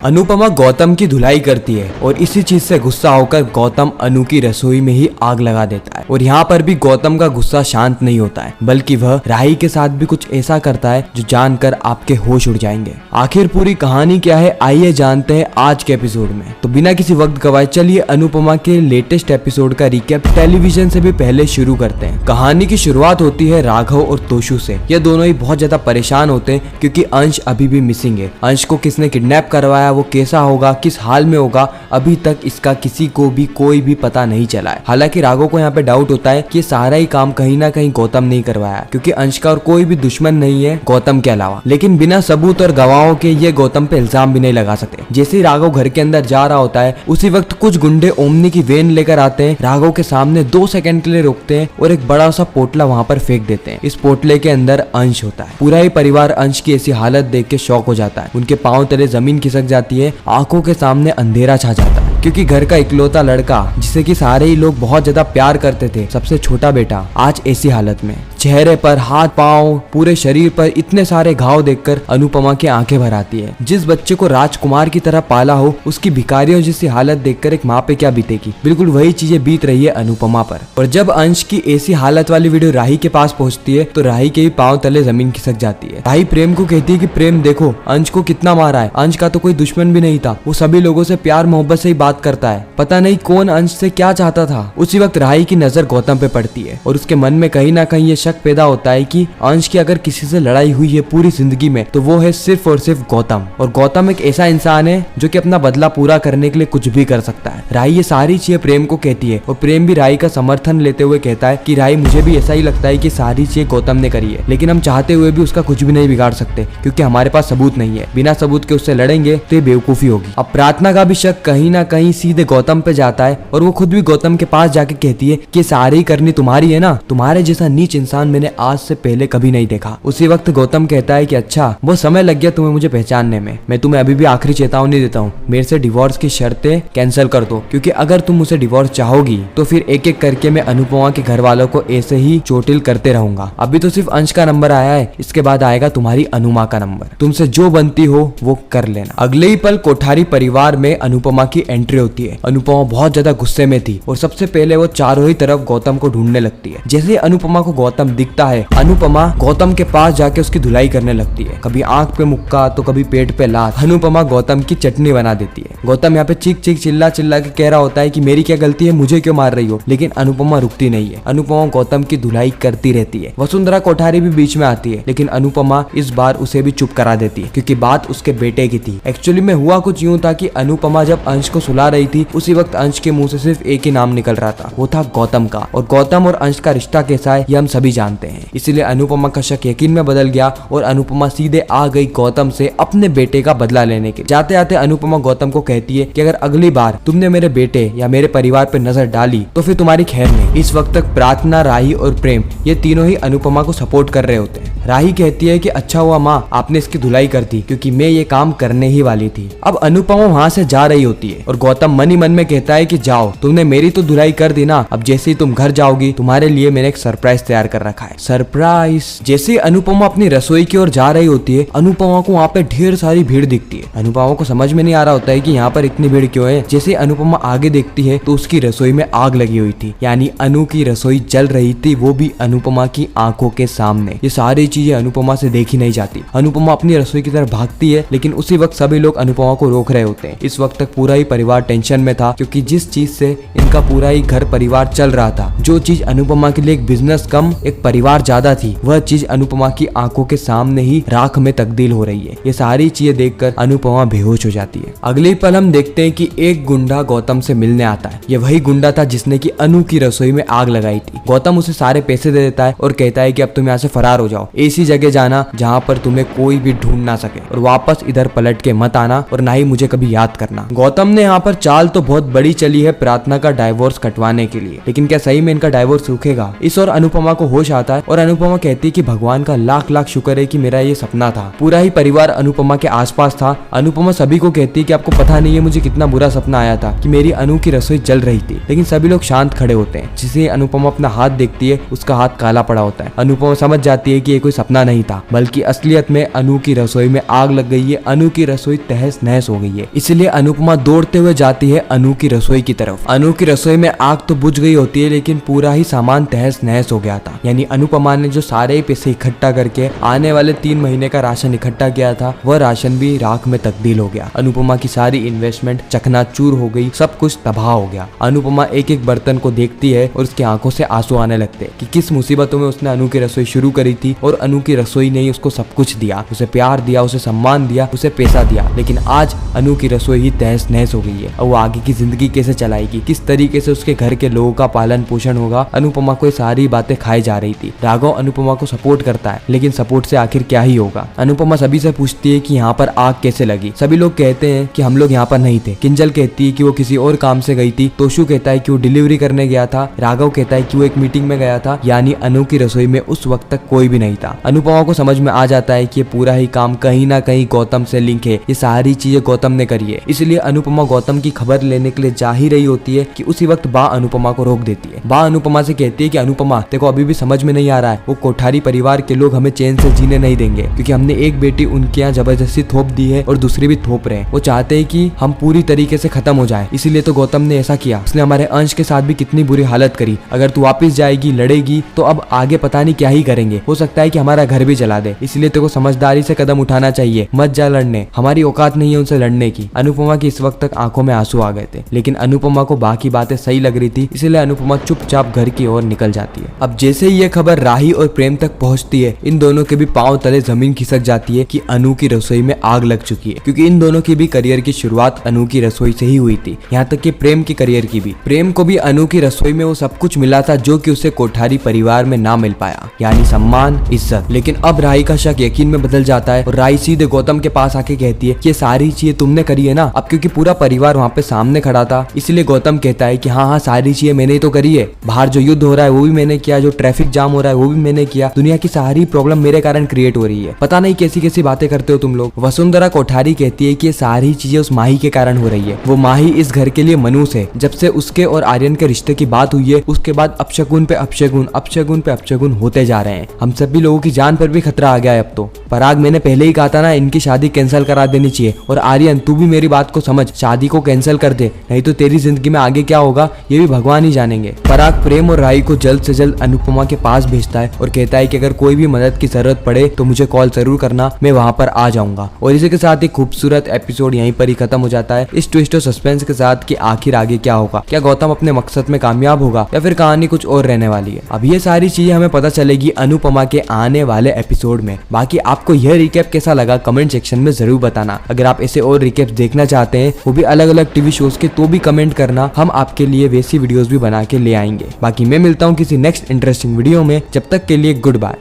अनुपमा गौतम की धुलाई करती है और इसी चीज से गुस्सा होकर गौतम अनु की रसोई में ही आग लगा देता है। और यहाँ पर भी गौतम का गुस्सा शांत नहीं होता है, बल्कि वह राही के साथ भी कुछ ऐसा करता है जो जानकर आपके होश उड़ जाएंगे। आखिर पूरी कहानी क्या है, आइए जानते हैं आज के एपिसोड में। तो बिना किसी वक्त गवाए चलिए अनुपमा के लेटेस्ट एपिसोड का रिकैप टेलीविजन से भी पहले शुरू करते हैं। कहानी की शुरुआत होती है राघव और तोशु से। ये दोनों ही बहुत ज्यादा परेशान होते हैं क्योंकि अंश अभी भी मिसिंग है। अंश को किसने किडनैप करवाया, वो कैसा होगा, किस हाल में होगा, अभी तक इसका किसी को भी कोई भी पता नहीं चला है। हालांकि राघव को यहाँ पे डाउट होता है कि सारा ही काम कहीं ना कहीं गौतम नहीं करवाया, क्योंकि अंश का और कोई भी दुश्मन नहीं है गौतम के अलावा। लेकिन बिना सबूत और गवाहों के ये गौतम पे इल्जाम भी नहीं लगा सकते। जैसे ही राघव घर के अंदर जा रहा होता है उसी वक्त कुछ गुंडे ओमनी की वैन लेकर आते हैं, राघव के सामने 2 सेकंड के लिए रोकते हैं और एक बड़ा सा पोटला वहाँ पर फेंक देते हैं। इस पोटले के अंदर अंश होता है। पूरा ही परिवार अंश की ऐसी हालत देख के शॉक हो जाता है। उनके पांव तले जमीन खिसक जाती है, आंखों के सामने अंधेरा छा जाता है, क्योंकि घर का इकलौता लड़का जिसे कि सारे ही लोग बहुत ज्यादा प्यार करते थे, सबसे छोटा बेटा, आज ऐसी हालत में। चेहरे पर, हाथ पांव, पूरे शरीर पर इतने सारे घाव देखकर अनुपमा की आंखें भर आती है। जिस बच्चे को राजकुमार की तरह पाला हो, उसकी भिखारियों जैसी हालत देखकर एक माँ पे क्या बीतेगी, बिल्कुल वही चीजें बीत रही है अनुपमा पर। और जब अंश की ऐसी हालत वाली वीडियो राही के पास पहुंचती है तो राही के भी पांव तले जमीन खिसक जाती है। राही प्रेम को कहती है कि प्रेम देखो अंश को कितना मारा है, अंश का तो कोई दुश्मन भी नहीं था, वो सभी लोगों से प्यार मोहब्बत से ही बात करता है, पता नहीं कौन अंश से क्या चाहता था। उसी वक्त राही की नजर गौतम पे पड़ती है और उसके मन में कहीं ना कहीं ये शक पैदा होता है कि अंश की अगर किसी से लड़ाई हुई है पूरी जिंदगी में तो वो है सिर्फ और सिर्फ गौतम। और गौतम एक ऐसा इंसान है जो कि अपना बदला पूरा करने के लिए कुछ भी कर सकता है। राही ये सारी चीजें प्रेम को कहती है और प्रेम भी राही का समर्थन लेते हुए कहता है कि राही मुझे भी ऐसा ही लगता है कि सारी चीजें गौतम ने करी है, लेकिन हम चाहते हुए भी उसका कुछ भी नहीं बिगाड़ सकते क्योंकि हमारे पास सबूत नहीं है। बिना सबूत के उससे लड़ेंगे तो ये बेवकूफी होगी। अब प्रार्थना का भी शक कहीं ना कहीं सीधे गौतम पे जाता है और वो खुद भी गौतम के पास जाके कहती है कि सारी करनी तुम्हारी है ना, तुम्हारे जैसा नीच इंसान मैंने आज से पहले कभी नहीं देखा। उसी वक्त गौतम कहता है कि अच्छा वो समय लग गया तुम्हें मुझे पहचानने में, मैं तुम्हें अभी भी आखिरी चेतावनी देता हूँ, मेरे से डिवोर्स की शर्तें कैंसिल कर दो, क्योंकि अगर तुम मुझसे डिवोर्स चाहोगी तो फिर एक एक करके मैं अनुपमा के घर वालों को ऐसे ही चोटिल करते रहूंगा। अभी तो सिर्फ अंश का नंबर आया है, इसके बाद आएगा तुम्हारी अनुमा का नंबर, तुमसे जो बनती हो वो कर लेना। अगले ही पल कोठारी परिवार में अनुपमा की एंट्री होती है। अनुपमा बहुत ज्यादा गुस्से में थी और सबसे पहले वो चारों ही तरफ गौतम को ढूंढने लगती है। जैसे अनुपमा को गौतम दिखता है, अनुपमा गौतम के पास जाके उसकी धुलाई करने लगती है, कभी आंख पे मुक्का तो कभी पेट पे लात। अनुपमा गौतम की चटनी बना देती है। गौतम यहाँ पे चीख चीख चिल्ला चिल्ला के कह रहा होता है कि मेरी क्या गलती है, मुझे क्यों मार रही हो, लेकिन अनुपमा रुकती नहीं है। अनुपमा गौतम की धुलाई करती रहती है। वसुंधरा कोठारी भी बीच में आती है, लेकिन अनुपमा इस बार उसे भी चुप करा देती है क्योंकि बात उसके बेटे की थी। एक्चुअली में हुआ कुछ यूं था कि अनुपमा जब अंश को सुला रही थी उसी वक्त अंश के मुंह से सिर्फ एक ही नाम निकल रहा था, वो था गौतम का। और गौतम और अंश का रिश्ता कैसा है ये हम सभी जानते हैं, इसीलिए अनुपमा का शक यकीन में बदल गया और अनुपमा सीधे आ गई गौतम से अपने बेटे का बदला लेने के। जाते आते अनुपमा गौतम को कहती है कि अगर अगली बार तुमने मेरे बेटे या मेरे परिवार पर नजर डाली तो फिर तुम्हारी खैर नहीं। इस वक्त तक प्रार्थना, राही और प्रेम ये तीनों ही अनुपमा को सपोर्ट कर रहे होते हैं। राही कहती है कि अच्छा हुआ माँ आपने इसकी धुलाई कर दी, क्योंकि मैं ये काम करने ही वाली थी। अब अनुपमा वहाँ से जा रही होती है और गौतम मन ही मन में कहता है कि जाओ, तुमने मेरी तो धुलाई कर दी ना, अब जैसे ही तुम घर जाओगी तुम्हारे लिए मैंने एक सरप्राइज तैयार कर रखा है। सरप्राइज। जैसे ही अनुपमा अपनी रसोई की ओर जा रही होती है, अनुपमा को वहाँ पे ढेर सारी भीड़ दिखती है। अनुपमा को समझ में नहीं आ रहा होता है कि यहाँ पर इतनी भीड़ क्यों है। जैसे अनुपमा आगे देखती है तो उसकी रसोई में आग लगी हुई थी, यानी अनु की रसोई जल रही थी, वो भी अनुपमा की आंखों के सामने। ये सारी चीजें अनुपमा से देखी नहीं जाती। अनुपमा अपनी रसोई की तरफ भागती है, लेकिन उसी वक्त सभी लोग अनुपमा को रोक रहे होते हैं। इस वक्त तक पूरा ही परिवार टेंशन में था, क्योंकि जिस चीज से इनका पूरा ही घर परिवार चल रहा था, जो चीज अनुपमा के लिए एक बिजनेस कम एक परिवार ज्यादा थी, वह चीज अनुपमा की आंखों के सामने ही राख में तब्दील हो रही है। ये सारी चीजें देखकर अनुपमा बेहोश हो जाती है। अगले पल हम देखते हैं कि एक गुंडा गौतम से मिलने आता है। ये वही गुंडा था जिसने की अनु की रसोई में आग लगाई थी। गौतम उसे सारे पैसे दे देता है और कहता है कि अब तुम यहाँ से फरार हो जाओ, ऐसी जगह जाना जहाँ पर तुम्हें कोई भी ढूंढ ना सके, और वापस इधर पलट के मत आना और ना ही मुझे कभी याद करना। गौतम ने यहाँ पर चाल तो बहुत बड़ी चली है प्रार्थना का डाइवोर्स कटवाने के लिए। लेकिन क्या सही में इनका डाइवोर्स रुकेगा? इस और अनुपमा को होश आता है और अनुपमा कहती है कि भगवान का लाख लाख शुक्र है कि मेरा ये सपना था। पूरा ही परिवार अनुपमा के आसपास था। अनुपमा सभी को कहती है कि आपको पता नहीं है मुझे कितना बुरा सपना आया था कि मेरी अनु की रसोई जल रही थी। लेकिन सभी लोग शांत खड़े होते हैं। जिसे अनुपमा अपना हाथ देखती है उसका हाथ काला पड़ा होता है। अनुपमा समझ जाती है कि ये कोई सपना नहीं था, बल्कि असलियत में अनु की रसोई में आग लग गई है। अनु की रसोई तहस नहस हो गई है। इसलिए अनुपमा दौड़ते हुए जाती है अनु की रसोई की तरफ। अनु की रसोई में आग तो बुझ गई होती है, लेकिन पूरा ही सामान तहस नहस हो गया था। यानी अनुपमा ने जो सारे पैसे इकट्ठा करके आने वाले 3 महीने का राशन इकट्ठा किया था, वह राशन भी राख में तब्दील हो गया। अनुपमा की सारी इन्वेस्टमेंट चकनाचूर हो गई, सब कुछ तबाह हो गया। अनुपमा एक एक बर्तन को देखती है और उसकी आंखों से आंसू आने लगते हैं कि किस मुसीबतों में उसने अनु की रसोई शुरू करी थी और अनु की रसोई ने ही उसको सब कुछ दिया, उसे प्यार दिया, उसे सम्मान दिया, उसे पैसा दिया। लेकिन आज अनु की रसोई ही तहस नहस हो गई है। और वो आगे की जिंदगी कैसे चलाएगी, किस तरीके से उसके घर के लोगों का पालन पोषण होगा? अनुपमा को ये सारी बातें खाई जा रही थी। राघव अनुपमा को सपोर्ट करता है, लेकिन सपोर्ट से आखिर क्या ही होगा? अनुपमा सभी से पूछती है कि यहाँ पर आग कैसे लगी। सभी लोग कहते हैं कि हम लोग यहाँ पर नहीं थे। किंजल कहती है कि वो किसी और काम से गई थी। तोशु कहता है कि वो डिलीवरी करने गया था। राघव कहता है कि वो एक मीटिंग में गया था। यानी अनु की रसोई में उस वक्त तक कोई भी नहीं था। अनुपमा को समझ में आ जाता है कि ये पूरा ही काम कहीं ना कहीं गौतम से लिंक है। ये सारी चीजें गौतम ने करी है। इसलिए अनुपमा गौतम की खबर लेने के लिए जा ही रही होती है कि उसी वक्त बा अनुपमा को रोक देती है। बा अनुपमा से कहती है कि अनुपमा देखो, अभी भी समझ में नहीं आ रहा है, वो कोठारी परिवार के लोग हमें चैन से जीने नहीं देंगे, क्योंकि हमने एक बेटी उनके यहाँ जबरदस्ती थोप दी है और दूसरी भी थोप रहे हैं। वो चाहते हैं कि हम पूरी तरीके से खत्म हो जाए, इसीलिए तो गौतम ने ऐसा किया। उसने हमारे अंश के साथ भी कितनी बुरी हालत करी। अगर तू वापस जाएगी, लड़ेगी, तो अब आगे पता नहीं क्या ही करेंगे। हो सकता है कि हमारा घर भी जला दे। इसलिए तेरे को समझदारी से कदम उठाना चाहिए, मत जा लड़ने, हमारी औकात नहीं है उनसे लड़ने की। अनुपमा की इस वक्त तक आंखों में आंसू आ गए थे, लेकिन अनुपमा को बाकी बातें सही लग रही थी, इसलिए अनुपमा चुपचाप घर की ओर निकल जाती है। अब जैसे ही ये खबर राही और प्रेम तक पहुंचती है, इन दोनों के भी पांव तले जमीन खिसक जाती है कि अनु की रसोई में आग लग चुकी है। क्योंकि इन दोनों की भी करियर की शुरुआत अनु की रसोई से ही हुई थी। यहाँ तक कि प्रेम की करियर की भी। प्रेम को भी अनु की रसोई में वो सब कुछ मिला था जो कि उसे कोठारी परिवार में ना मिल पाया, यानी सम्मान, इज्जत। लेकिन अब राही का शक यकीन में बदल जाता है और राही सीधे गौतम के पास आके कहती है कि ये सारी चीजें तुमने करी है ना। अब क्योंकि पूरा परिवार वहाँ पे सामने खड़ा था, इसलिए गौतम कहता है कि हाँ सारी चीजें मैंने ही तो करी है। बाहर जो युद्ध हो रहा है वो भी मैंने किया, जो ट्रैफिक जाम हो रहा है वो भी मैंने किया। दुनिया की सारी प्रॉब्लम मेरे कारण क्रिएट हो रही है। पता नहीं कैसी कैसी बातें करते हो तुम लोग। वसुंधरा कोठारी कहती है कि ये सारी चीजें उस माही के कारण हो रही है। वो माही इस घर के लिए मनुष्य है। जब से उसके और आर्यन के रिश्ते की बात हुई है, उसके बाद अपशगुन पे अपशगुन, अपशगुन पे अपशगुन होते जा रहे हैं। हम सभी लोगों की जान पर भी खतरा आ गया है अब तो। पराग, मैंने पहले ही कहा था ना, इनकी शादी कैंसिल करा देनी चाहिए। और आर्यन, तू भी मेरी बात को समझ, शादी को कैंसिल कर दे, नहीं तो तेरी जिंदगी में आगे क्या होगा ये भी भगवान ही जानेंगे। पराग प्रेम और राही को जल्द से जल्द अनुपमा के पास भेजता है और कहता है कि अगर कोई भी मदद की जरूरत पड़े तो मुझे कॉल जरूर करना, मैं वहां पर आ जाऊंगा। और इसी के साथ ही खूबसूरत एपिसोड यहीं पर ही खत्म हो जाता है, इस ट्विस्ट और सस्पेंस के साथ कि आखिर आगे क्या होगा। क्या गौतम अपने मकसद में कामयाब होगा या फिर कहानी कुछ और रहने वाली है? अब ये सारी चीजें हमें पता चलेगी अनुपमा के आने वाले एपिसोड में। बाकी आपको यह रिकैप कैसा लगा कमेंट सेक्शन में जरूर बताना। अगर आप ऐसे और रिकैप देखना चाहते हैं, वो भी अलग अलग टीवी शोज के, तो भी कमेंट करना, हम आपके लिए वैसी वीडियोस भी बना के ले आएंगे। बाकी मैं मिलता हूँ किसी नेक्स्ट इंटरेस्टिंग वीडियो में, जब तक के लिए गुड बाय।